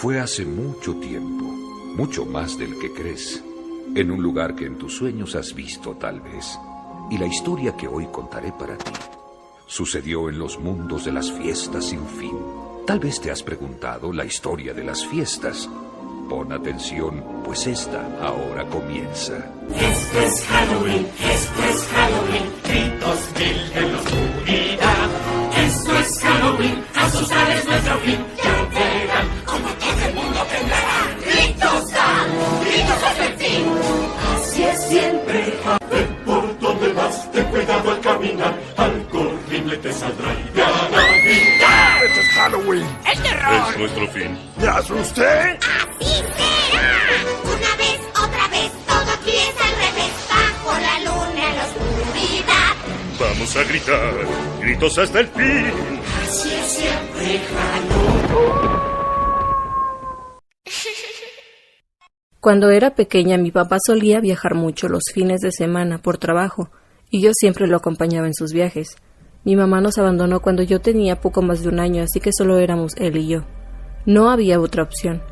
Fue hace mucho tiempo, mucho más del que crees, en un lugar que en tus sueños has visto tal vez. Y la historia que hoy contaré para ti sucedió en los mundos de las fiestas sin fin. Tal vez te has preguntado la historia de las fiestas. Pon atención, pues esta ahora comienza. Esto es Halloween, gritos mil en la oscuridad. Esto es Halloween, asustar es nuestro fin. Ya verán como todo el mundo temblará. Gritos hasta el fin. Así es siempre. Ven por donde vas, ten cuidado al caminar. Algo horrible te saldrá y te hará gritar. ¡Esto es Halloween! ¡El terror! Es nuestro fin. ¿Me asusté? ¡Así será! Una vez, otra vez, todo aquí es al revés. Bajo la luna en la oscuridad. Vamos a gritar, gritos hasta el fin. Así es siempre Halloween. Cuando era pequeña, mi papá solía viajar mucho los fines de semana por trabajo, y yo siempre lo acompañaba en sus viajes. Mi mamá nos abandonó cuando yo tenía poco más de un año, así que solo éramos él y yo. No había otra opción.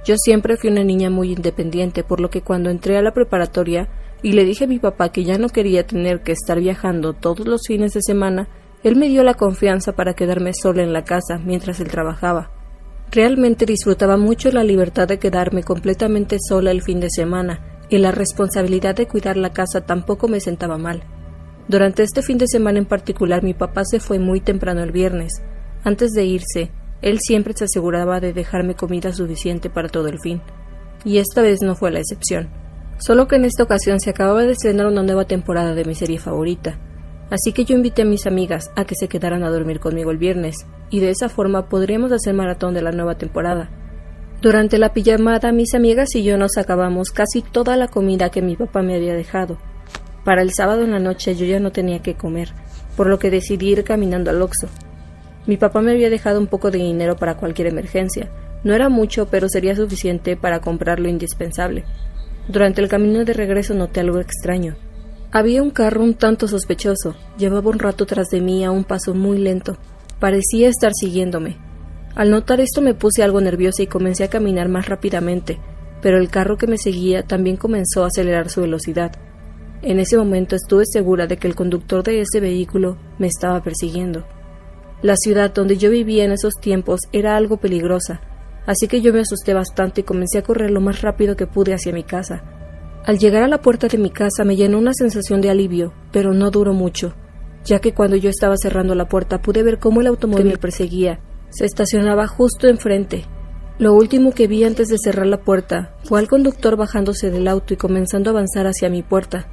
Yo siempre fui una niña muy independiente, por lo que cuando entré a la preparatoria y le dije a mi papá que ya no quería tener que estar viajando todos los fines de semana, él me dio la confianza para quedarme sola en la casa mientras él trabajaba. Realmente disfrutaba mucho la libertad de quedarme completamente sola el fin de semana, y la responsabilidad de cuidar la casa tampoco me sentaba mal. Durante este fin de semana en particular, mi papá se fue muy temprano el viernes. Antes de irse, él siempre se aseguraba de dejarme comida suficiente para todo el fin. Y esta vez no fue la excepción. Solo que en esta ocasión se acababa de estrenar una nueva temporada de mi serie favorita. Así que yo invité a mis amigas a que se quedaran a dormir conmigo el viernes, y de esa forma podríamos hacer maratón de la nueva temporada. Durante la pijamada, mis amigas y yo nos acabamos casi toda la comida que mi papá me había dejado. Para el sábado en la noche yo ya no tenía que comer, por lo que decidí ir caminando al Oxxo. Mi papá me había dejado un poco de dinero para cualquier emergencia. No era mucho, pero sería suficiente para comprar lo indispensable. Durante el camino de regreso noté algo extraño. Había un carro un tanto sospechoso. Llevaba un rato tras de mí a un paso muy lento. Parecía estar siguiéndome. Al notar esto me puse algo nerviosa y comencé a caminar más rápidamente, pero el carro que me seguía también comenzó a acelerar su velocidad. En ese momento estuve segura de que el conductor de ese vehículo me estaba persiguiendo. La ciudad donde yo vivía en esos tiempos era algo peligrosa, así que yo me asusté bastante y comencé a correr lo más rápido que pude hacia mi casa. Al llegar a la puerta de mi casa me llenó una sensación de alivio, pero no duró mucho, ya que cuando yo estaba cerrando la puerta pude ver cómo el automóvil que me perseguía se estacionaba justo enfrente. Lo último que vi antes de cerrar la puerta fue al conductor bajándose del auto y comenzando a avanzar hacia mi puerta.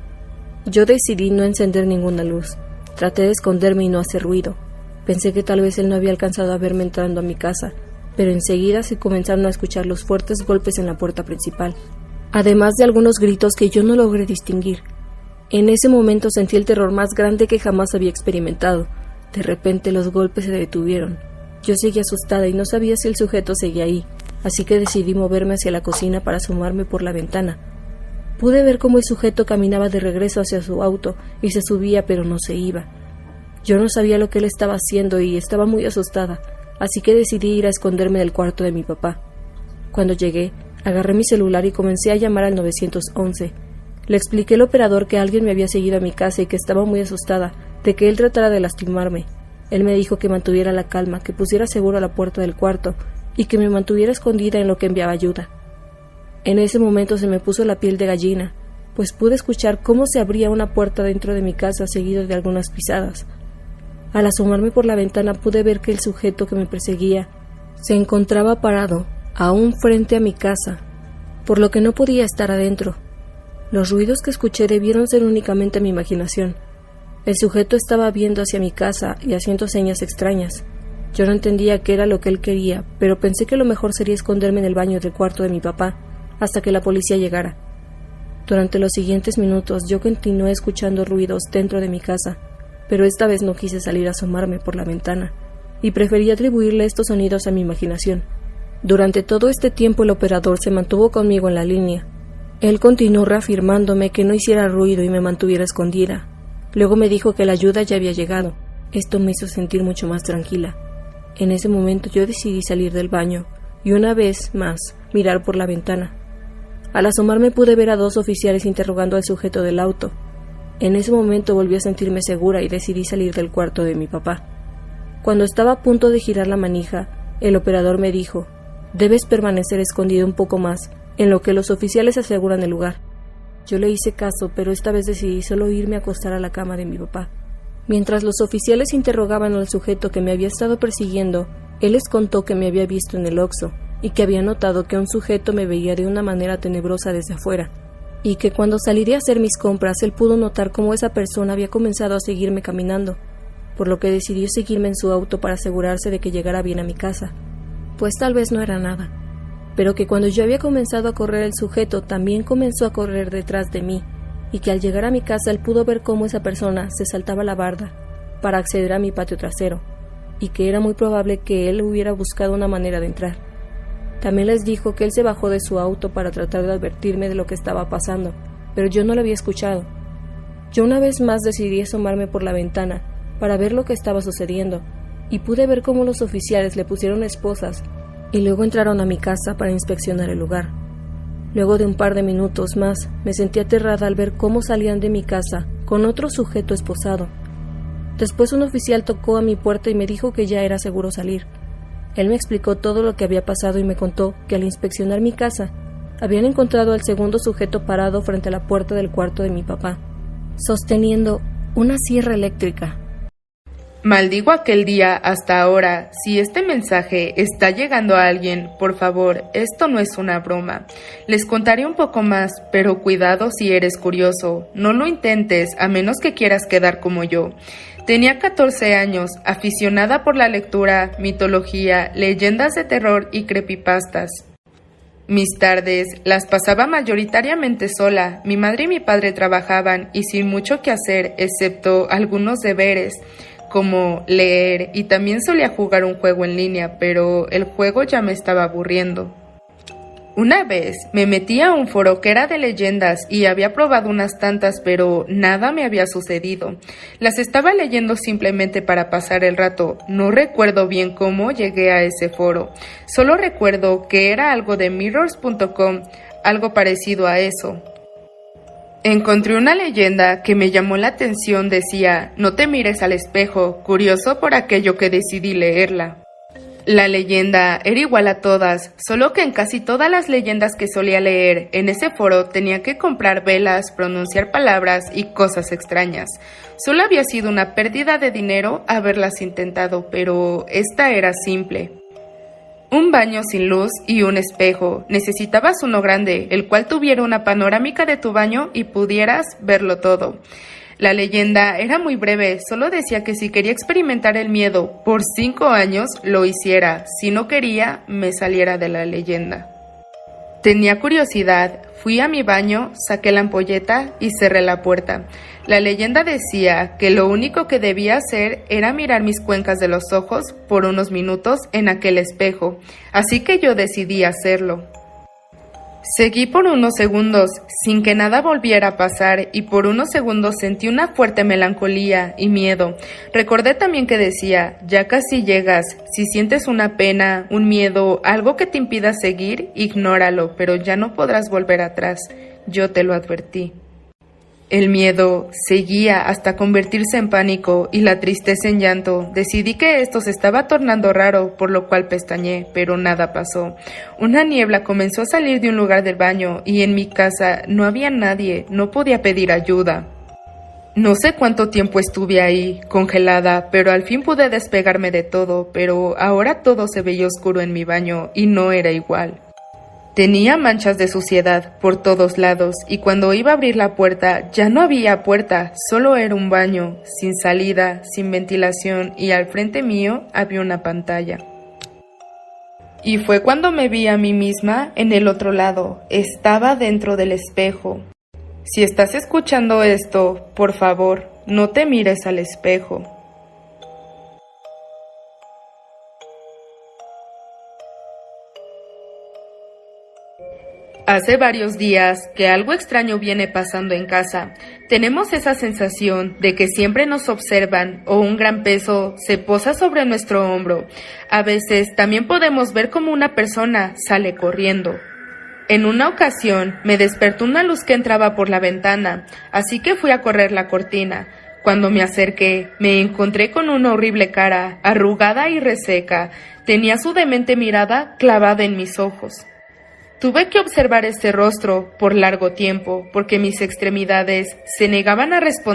Yo decidí no encender ninguna luz. Traté de esconderme y no hacer ruido. Pensé que tal vez él no había alcanzado a verme entrando a mi casa, pero enseguida se comenzaron a escuchar los fuertes golpes en la puerta principal, además de algunos gritos que yo no logré distinguir. En ese momento sentí el terror más grande que jamás había experimentado. De repente los golpes se detuvieron. Yo seguía asustada y no sabía si el sujeto seguía ahí, así que decidí moverme hacia la cocina para asomarme por la ventana. Pude ver cómo el sujeto caminaba de regreso hacia su auto y se subía, pero no se iba. Yo no sabía lo que él estaba haciendo y estaba muy asustada, así que decidí ir a esconderme del cuarto de mi papá. Cuando llegué, agarré mi celular y comencé a llamar al 911. Le expliqué al operador que alguien me había seguido a mi casa y que estaba muy asustada de que él tratara de lastimarme. Él me dijo que mantuviera la calma, que pusiera seguro la puerta del cuarto y que me mantuviera escondida en lo que enviaba ayuda. En ese momento se me puso la piel de gallina, pues pude escuchar cómo se abría una puerta dentro de mi casa seguido de algunas pisadas. Al asomarme por la ventana pude ver que el sujeto que me perseguía se encontraba parado aún frente a mi casa, por lo que no podía estar adentro. Los ruidos que escuché debieron ser únicamente mi imaginación. El sujeto estaba viendo hacia mi casa y haciendo señas extrañas. Yo no entendía qué era lo que él quería, pero pensé que lo mejor sería esconderme en el baño del cuarto de mi papá hasta que la policía llegara. Durante los siguientes minutos yo continué escuchando ruidos dentro de mi casa, pero esta vez no quise salir a asomarme por la ventana y preferí atribuirle estos sonidos a mi imaginación. Durante todo este tiempo el operador se mantuvo conmigo en la línea. Él continuó reafirmándome que no hiciera ruido y me mantuviera escondida. Luego me dijo que la ayuda ya había llegado. Esto me hizo sentir mucho más tranquila. En ese momento yo decidí salir del baño y una vez más mirar por la ventana. Al asomarme pude ver a 2 oficiales interrogando al sujeto del auto. En ese momento volví a sentirme segura y decidí salir del cuarto de mi papá. Cuando estaba a punto de girar la manija, el operador me dijo: «Debes permanecer escondido un poco más, en lo que los oficiales aseguran el lugar». Yo le hice caso, pero esta vez decidí solo irme a acostar a la cama de mi papá. Mientras los oficiales interrogaban al sujeto que me había estado persiguiendo, él les contó que me había visto en el Oxxo y que había notado que un sujeto me veía de una manera tenebrosa desde afuera, y que cuando salí a hacer mis compras él pudo notar cómo esa persona había comenzado a seguirme caminando, por lo que decidió seguirme en su auto para asegurarse de que llegara bien a mi casa, pues tal vez no era nada, pero que cuando yo había comenzado a correr el sujeto también comenzó a correr detrás de mí, y que al llegar a mi casa él pudo ver cómo esa persona se saltaba la barda para acceder a mi patio trasero, y que era muy probable que él hubiera buscado una manera de entrar. También les dijo que él se bajó de su auto para tratar de advertirme de lo que estaba pasando, pero yo no lo había escuchado. Yo una vez más decidí asomarme por la ventana para ver lo que estaba sucediendo, y pude ver cómo los oficiales le pusieron esposas y luego entraron a mi casa para inspeccionar el lugar. Luego de un par de minutos más, me sentí aterrada al ver cómo salían de mi casa con otro sujeto esposado. Después un oficial tocó a mi puerta y me dijo que ya era seguro salir. Él me explicó todo lo que había pasado y me contó que al inspeccionar mi casa, habían encontrado al segundo sujeto parado frente a la puerta del cuarto de mi papá, sosteniendo una sierra eléctrica. Maldigo aquel día hasta ahora. Si este mensaje está llegando a alguien, por favor, esto no es una broma. Les contaré un poco más, pero cuidado si eres curioso. No lo intentes a menos que quieras quedar como yo. Tenía 14 años, aficionada por la lectura, mitología, leyendas de terror y creepypastas. Mis tardes las pasaba mayoritariamente sola. Mi madre y mi padre trabajaban y sin mucho que hacer, excepto algunos deberes, como leer, y también solía jugar un juego en línea, pero el juego ya me estaba aburriendo. Una vez me metí a un foro que era de leyendas y había probado unas tantas, pero nada me había sucedido. Las estaba leyendo simplemente para pasar el rato. No recuerdo bien cómo llegué a ese foro. Solo recuerdo que era algo de mirrors.com, algo parecido a eso. Encontré una leyenda que me llamó la atención. Decía: no te mires al espejo, curioso por aquello que decidí leerla. La leyenda era igual a todas, solo que en casi todas las leyendas que solía leer en ese foro tenía que comprar velas, pronunciar palabras y cosas extrañas. Solo había sido una pérdida de dinero haberlas intentado, pero esta era simple. Un baño sin luz y un espejo. Necesitabas uno grande, el cual tuviera una panorámica de tu baño y pudieras verlo todo. La leyenda era muy breve, solo decía que si quería experimentar el miedo por 5 años, lo hiciera. Si no quería, me saliera de la leyenda. Tenía curiosidad, fui a mi baño, saqué la ampolleta y cerré la puerta. La leyenda decía que lo único que debía hacer era mirar mis cuencas de los ojos por unos minutos en aquel espejo, así que yo decidí hacerlo. Seguí por unos segundos, sin que nada volviera a pasar, y por unos segundos sentí una fuerte melancolía y miedo. Recordé también que decía: ya casi llegas, si sientes una pena, un miedo, algo que te impida seguir, ignóralo, pero ya no podrás volver atrás. Yo te lo advertí. El miedo seguía hasta convertirse en pánico y la tristeza en llanto. Decidí que esto se estaba tornando raro, por lo cual pestañeé, pero nada pasó. Una niebla comenzó a salir de un lugar del baño y en mi casa no había nadie, no podía pedir ayuda. No sé cuánto tiempo estuve ahí, congelada, pero al fin pude despegarme de todo, pero ahora todo se veía oscuro en mi baño y no era igual. Tenía manchas de suciedad por todos lados y cuando iba a abrir la puerta ya no había puerta, solo era un baño, sin salida, sin ventilación y al frente mío había una pantalla. Y fue cuando me vi a mí misma en el otro lado, estaba dentro del espejo. Si estás escuchando esto, por favor, no te mires al espejo. Hace varios días que algo extraño viene pasando en casa. Tenemos esa sensación de que siempre nos observan o un gran peso se posa sobre nuestro hombro. A veces también podemos ver como una persona sale corriendo. En una ocasión me despertó una luz que entraba por la ventana, así que fui a correr la cortina. Cuando me acerqué, me encontré con una horrible cara, arrugada y reseca. Tenía su demente mirada clavada en mis ojos. Tuve que observar este rostro por largo tiempo, porque mis extremidades se negaban a responder.